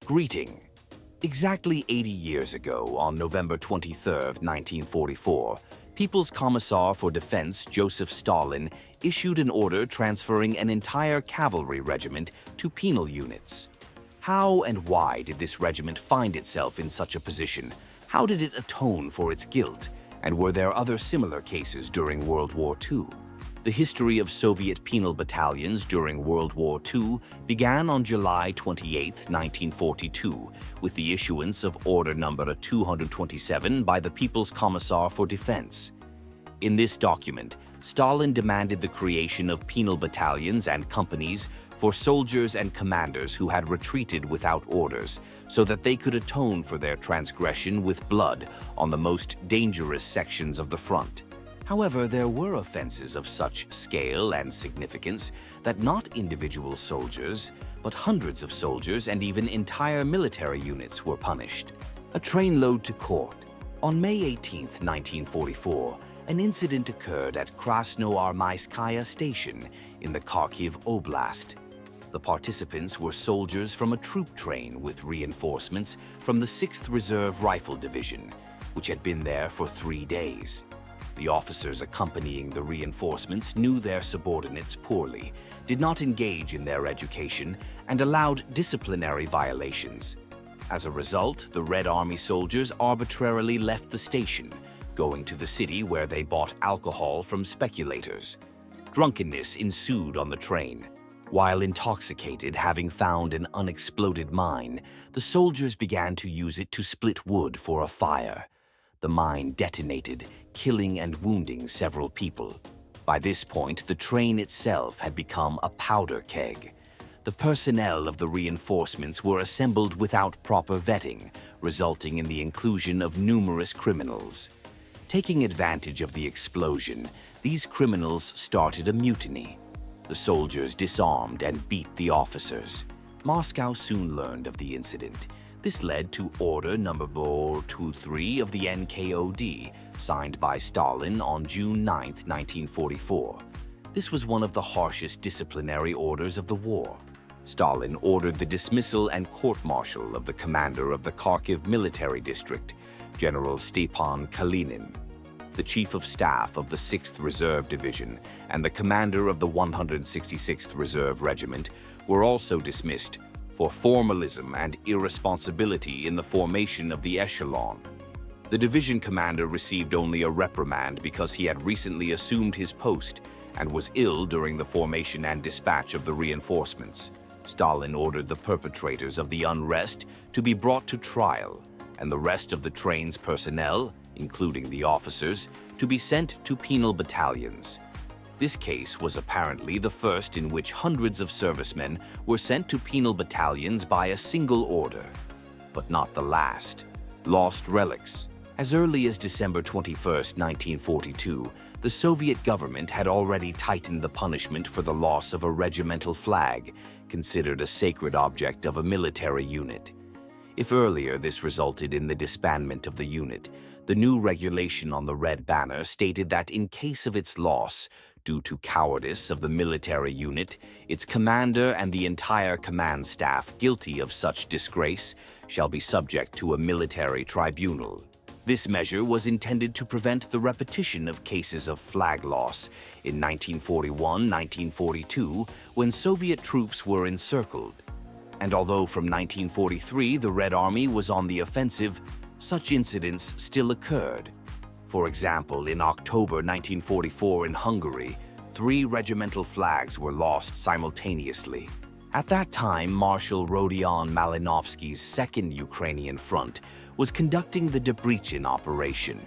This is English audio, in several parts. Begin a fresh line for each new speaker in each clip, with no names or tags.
Greeting. Exactly 80 years ago, on November 23, 1944, People's Commissar for Defense Joseph Stalin issued an order transferring an entire cavalry regiment to penal units. How and why did this regiment find itself in such a position? How did it atone for its guilt? And were there other similar cases during World War II? The history of Soviet penal battalions during World War II began on July 28, 1942, with the issuance of Order Number 227 by the People's Commissar for Defense. In this document, Stalin demanded the creation of penal battalions and companies for soldiers and commanders who had retreated without orders, so that they could atone for their transgression with blood on the most dangerous sections of the front. However, there were offenses of such scale and significance that not individual soldiers, but hundreds of soldiers and even entire military units were punished. A trainload to court. On May 18, 1944, an incident occurred at Krasnoarmeyskaya Station in the Kharkiv Oblast. The participants were soldiers from a troop train with reinforcements from the 6th Reserve Rifle Division, which had been there for 3 days. The officers accompanying the reinforcements knew their subordinates poorly, did not engage in their education, and allowed disciplinary violations. As a result, the Red Army soldiers arbitrarily left the station, going to the city where they bought alcohol from speculators. Drunkenness ensued on the train. While intoxicated, having found an unexploded mine, the soldiers began to use it to split wood for a fire. The mine detonated, killing and wounding several people. By this point, the train itself had become a powder keg. The personnel of the reinforcements were assembled without proper vetting, resulting in the inclusion of numerous criminals. Taking advantage of the explosion, these criminals started a mutiny. The soldiers disarmed and beat the officers. Moscow soon learned of the incident. This led to Order Number 23 of the NKOD, signed by Stalin on June 9, 1944. This was one of the harshest disciplinary orders of the war. Stalin ordered the dismissal and court-martial of the commander of the Kharkiv Military District, General Stepan Kalinin. The Chief of Staff of the 6th Reserve Division and the commander of the 166th Reserve Regiment were also dismissed for formalism and irresponsibility in the formation of the echelon. The division commander received only a reprimand because he had recently assumed his post and was ill during the formation and dispatch of the reinforcements. Stalin ordered the perpetrators of the unrest to be brought to trial, and the rest of the train's personnel, including the officers, to be sent to penal battalions. This case was apparently the first in which hundreds of servicemen were sent to penal battalions by a single order, but not the last. Lost relics. As early as December 21, 1942, the Soviet government had already tightened the punishment for the loss of a regimental flag, considered a sacred object of a military unit. If earlier this resulted in the disbandment of the unit, the new regulation on the red banner stated that in case of its loss, due to cowardice of the military unit, its commander and the entire command staff guilty of such disgrace shall be subject to a military tribunal. This measure was intended to prevent the repetition of cases of flag loss in 1941-1942 when Soviet troops were encircled. And although from 1943 the Red Army was on the offensive, such incidents still occurred. For example, in October 1944 in Hungary, 3 regimental flags were lost simultaneously. At that time, Marshal Rodion Malinovsky's Second Ukrainian Front was conducting the Debrecen operation.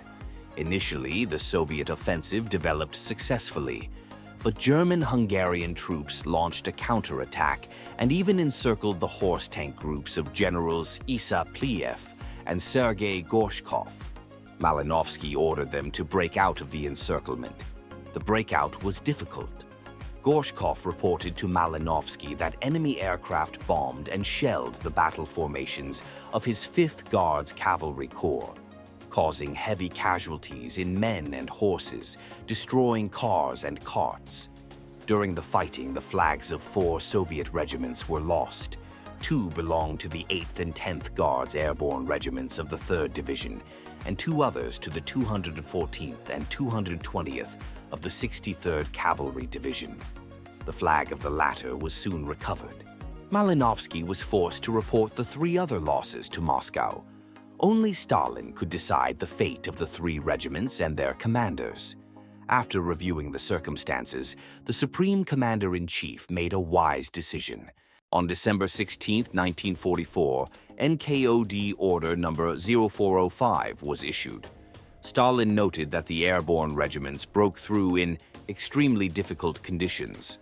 Initially, the Soviet offensive developed successfully, but German-Hungarian troops launched a counterattack and even encircled the horse tank groups of Generals Isa Pliyev and Sergei Gorshkov. Malinovsky ordered them to break out of the encirclement. The breakout was difficult. Gorshkov reported to Malinovsky that enemy aircraft bombed and shelled the battle formations of his 5th Guards Cavalry Corps, causing heavy casualties in men and horses, destroying cars and carts. During the fighting, the flags of 4 Soviet regiments were lost. 2 belonged to the 8th and 10th Guards Airborne Regiments of the 3rd Division, and 2 others to the 214th and 220th of the 63rd Cavalry Division. The flag of the latter was soon recovered. Malinovsky was forced to report the 3 other losses to Moscow. Only Stalin could decide the fate of the 3 regiments and their commanders. After reviewing the circumstances, the Supreme Commander-in-Chief made a wise decision. On December 16, 1944, NKOD Order Number 0405 was issued. Stalin noted that the airborne regiments broke through in extremely difficult conditions.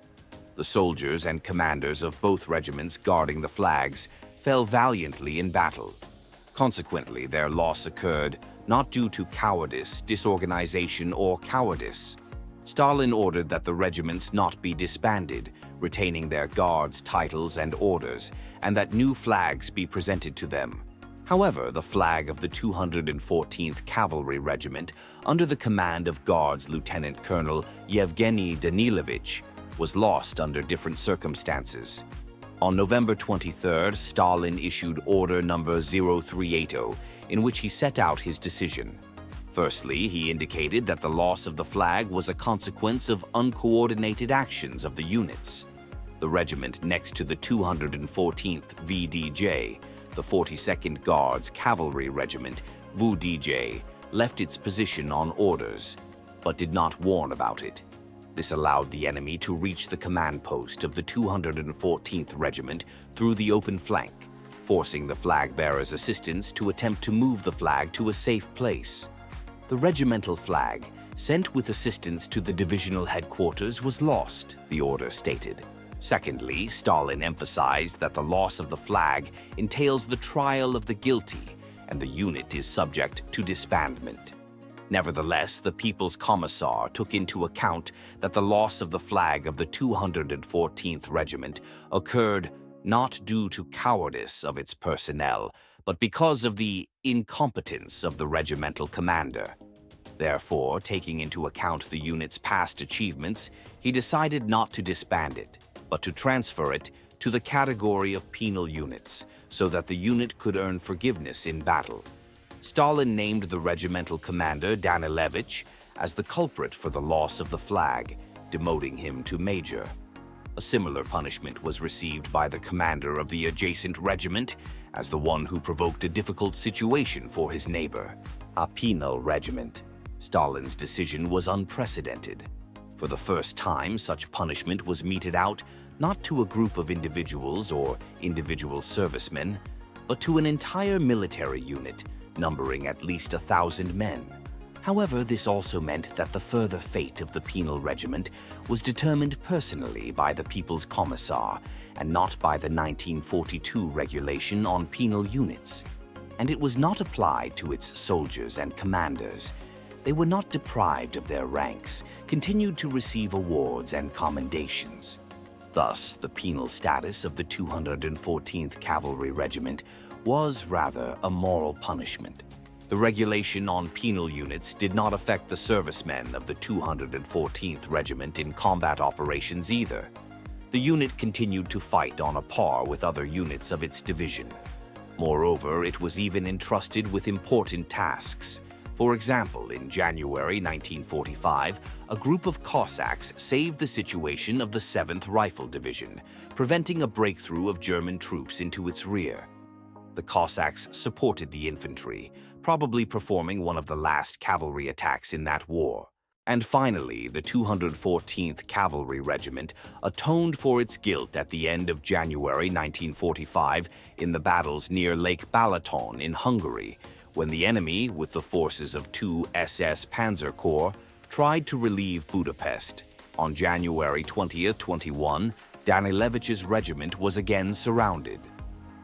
The soldiers and commanders of both regiments guarding the flags fell valiantly in battle. Consequently, their loss occurred not due to cowardice, disorganization, or cowardice. Stalin ordered that the regiments not be disbanded, retaining their guards, titles, and orders, and that new flags be presented to them. However, the flag of the 214th Cavalry Regiment, under the command of Guards Lieutenant Colonel Yevgeny Danilovich, was lost under different circumstances. On November 23rd, Stalin issued Order Number 0380, in which he set out his decision. Firstly, he indicated that the loss of the flag was a consequence of uncoordinated actions of the units. The regiment next to the 214th VDJ, the 42nd Guards Cavalry Regiment, VDJ, left its position on orders, but did not warn about it. This allowed the enemy to reach the command post of the 214th Regiment through the open flank, forcing the flag-bearers' assistants to attempt to move the flag to a safe place. The regimental flag, sent with assistance to the divisional headquarters, was lost, the order stated. Secondly, Stalin emphasized that the loss of the flag entails the trial of the guilty, and the unit is subject to disbandment. Nevertheless, the People's Commissar took into account that the loss of the flag of the 214th Regiment occurred not due to cowardice of its personnel, but because of the incompetence of the regimental commander. Therefore, taking into account the unit's past achievements, he decided not to disband it, but to transfer it to the category of penal units, so that the unit could earn forgiveness in battle. Stalin named the regimental commander, Danilevich, as the culprit for the loss of the flag, demoting him to major. A similar punishment was received by the commander of the adjacent regiment as the one who provoked a difficult situation for his neighbor, a penal regiment. Stalin's decision was unprecedented. For the first time, such punishment was meted out not to a group of individuals or individual servicemen, but to an entire military unit numbering at least 1,000 men. However, this also meant that the further fate of the penal regiment was determined personally by the People's Commissar and not by the 1942 regulation on penal units. And it was not applied to its soldiers and commanders. They were not deprived of their ranks, continued to receive awards and commendations. Thus, the penal status of the 214th Cavalry Regiment was rather a moral punishment. The regulation on penal units did not affect the servicemen of the 214th Regiment in combat operations either. The unit continued to fight on a par with other units of its division. Moreover, it was even entrusted with important tasks. For example, in January 1945, a group of Cossacks saved the situation of the 7th Rifle Division, preventing a breakthrough of German troops into its rear. The Cossacks supported the infantry, probably performing one of the last cavalry attacks in that war. And finally, the 214th Cavalry Regiment atoned for its guilt at the end of January 1945 in the battles near Lake Balaton in Hungary, when the enemy, with the forces of 2 SS Panzer Corps, tried to relieve Budapest. On January 2021, Danilevich's regiment was again surrounded.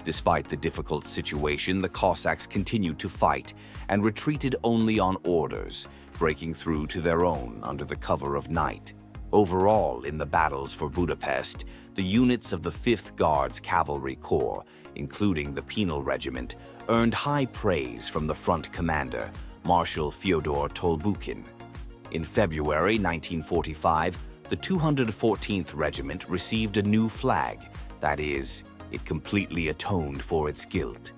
Despite the difficult situation, the Cossacks continued to fight and retreated only on orders, breaking through to their own under the cover of night. Overall, in the battles for Budapest, the units of the 5th Guards Cavalry Corps, including the Penal Regiment, earned high praise from the front commander, Marshal Fyodor Tolbukin. In February 1945, the 214th Regiment received a new flag, that is, It completely atoned for its guilt.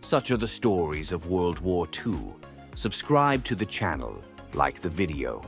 Such are the stories of World War II. Subscribe to the channel, like the video.